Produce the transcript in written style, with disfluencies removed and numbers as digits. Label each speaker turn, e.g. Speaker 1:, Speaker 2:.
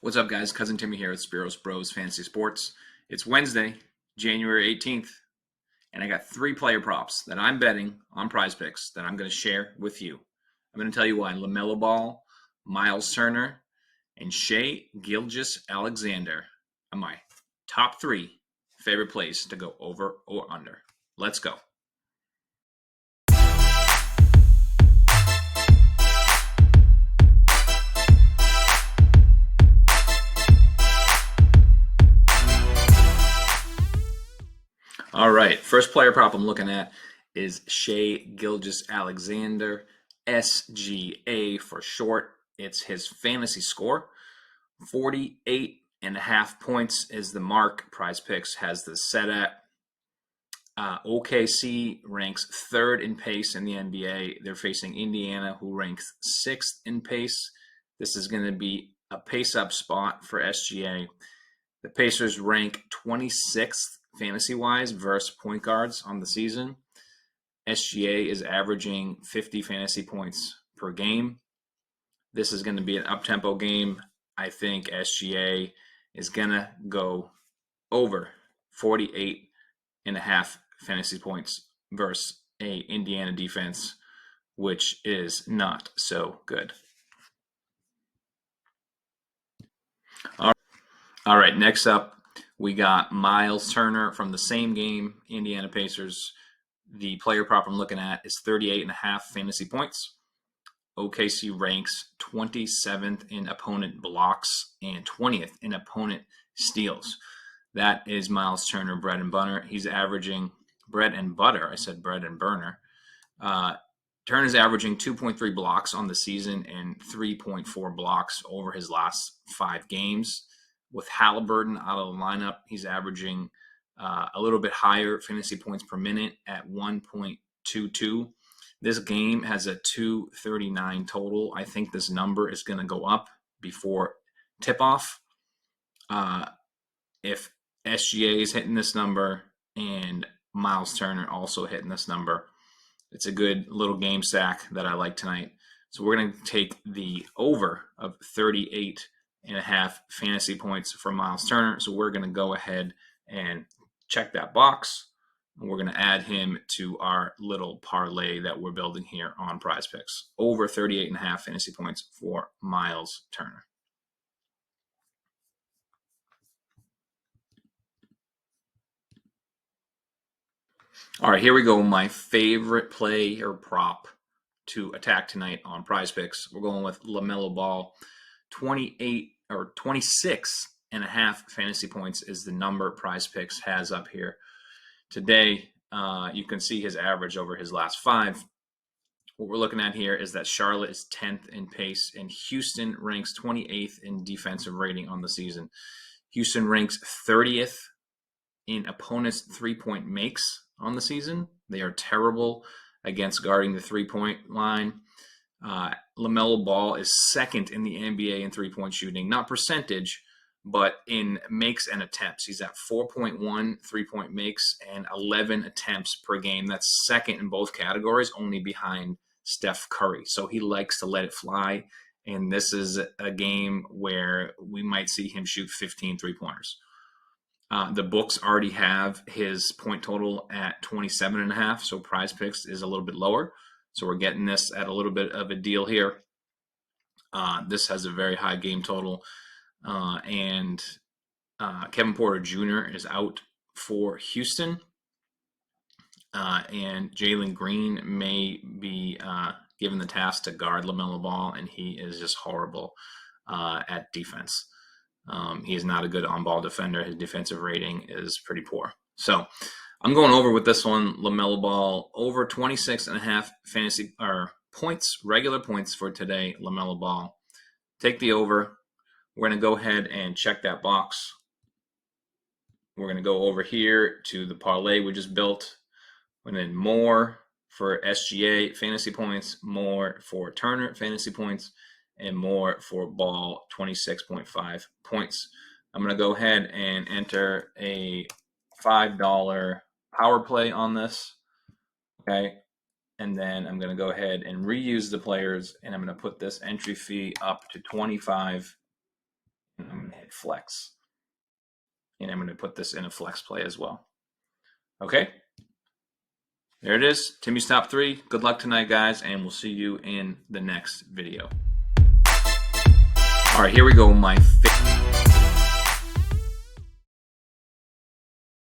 Speaker 1: What's up, guys? Cousin Timmy here with Spiros Bros Fantasy Sports. It's Wednesday, January 18th, and I got 3 player props that I'm betting on PrizePicks that I'm going to share with you. I'm going to tell you why LaMelo Ball, Miles Turner, and Shai Gilgeous-Alexander are my top 3 favorite plays to go over or under. Let's go. All right, first player prop I'm looking at is Shai Gilgeous-Alexander, SGA for short. It's his fantasy score. 48.5 points is the mark. PrizePicks has this set at. OKC ranks 3rd in pace in the NBA. They're facing Indiana, who ranks 6th in pace. This is going to be a pace-up spot for SGA. The Pacers rank 26th fantasy-wise versus point guards on the season. SGA is averaging 50 fantasy points per game. This is going to be an up-tempo game. I think SGA is going to go over 48.5 fantasy points versus a Indiana defense, which is not so good. All right, next up, we got Miles Turner from the same game, Indiana Pacers. The player prop I'm looking at is 38.5 fantasy points. OKC ranks 27th in opponent blocks and 20th in opponent steals. That is Miles Turner, bread and butter. He's averaging bread and butter. I said bread and burner. Turner's averaging 2.3 blocks on the season and 3.4 blocks over his last 5 games. With Halliburton out of the lineup, he's averaging a little bit higher fantasy points per minute at 1.22. This game has a 239 total. I think this number is going to go up before tip-off. If SGA is hitting this number and Miles Turner also hitting this number, it's a good little game stack that I like tonight. So we're going to take the over of 38.5 fantasy points for Miles Turner. So we're going to go ahead and check that box. And we're going to add him to our little parlay that we're building here on PrizePicks. Over 38.5 fantasy points for Miles Turner. All right, here we go. My favorite play or prop to attack tonight on PrizePicks. We're going with LaMelo Ball. 28 or 26.5 fantasy points is the number PrizePicks has up here. Today, you can see his average over his last 5. What we're looking at here is that Charlotte is 10th in pace, and Houston ranks 28th in defensive rating on the season. Houston ranks 30th in opponents' three-point makes on the season. They are terrible against guarding the three-point line. LaMelo Ball is 2nd in the NBA in three-point shooting, not percentage, but in makes and attempts. He's at 4.1 three-point makes and 11 attempts per game. That's 2nd in both categories, only behind Steph Curry. So he likes to let it fly, and this is a game where we might see him shoot 15 three-pointers. The books already have his point total at 27.5, so PrizePicks is a little bit lower. So we're getting this at a little bit of a deal here. This has a very high game total. And Kevin Porter Jr. is out for Houston. And Jalen Green may be given the task to guard LaMelo Ball, and he is just horrible at defense. He is not a good on-ball defender. His defensive rating is pretty poor. So I'm going over with this one, LaMelo Ball, over 26.5 fantasy or points, regular points for today, LaMelo Ball. Take the over. We're going to go ahead and check that box. We're going to go over here to the parlay we just built. And then more for SGA fantasy points, more for Turner fantasy points, and more for Ball, 26.5 points. I'm going to go ahead and enter a $5 power play on this. Okay. And then I'm going to go ahead and reuse the players, and I'm going to put this entry fee up to 25. I'm hit flex. And I'm going to put this in a flex play as well. Okay. There it is. Timmy's top 3. Good luck tonight, guys, and we'll see you in the next video. All right, here we go. My favorite.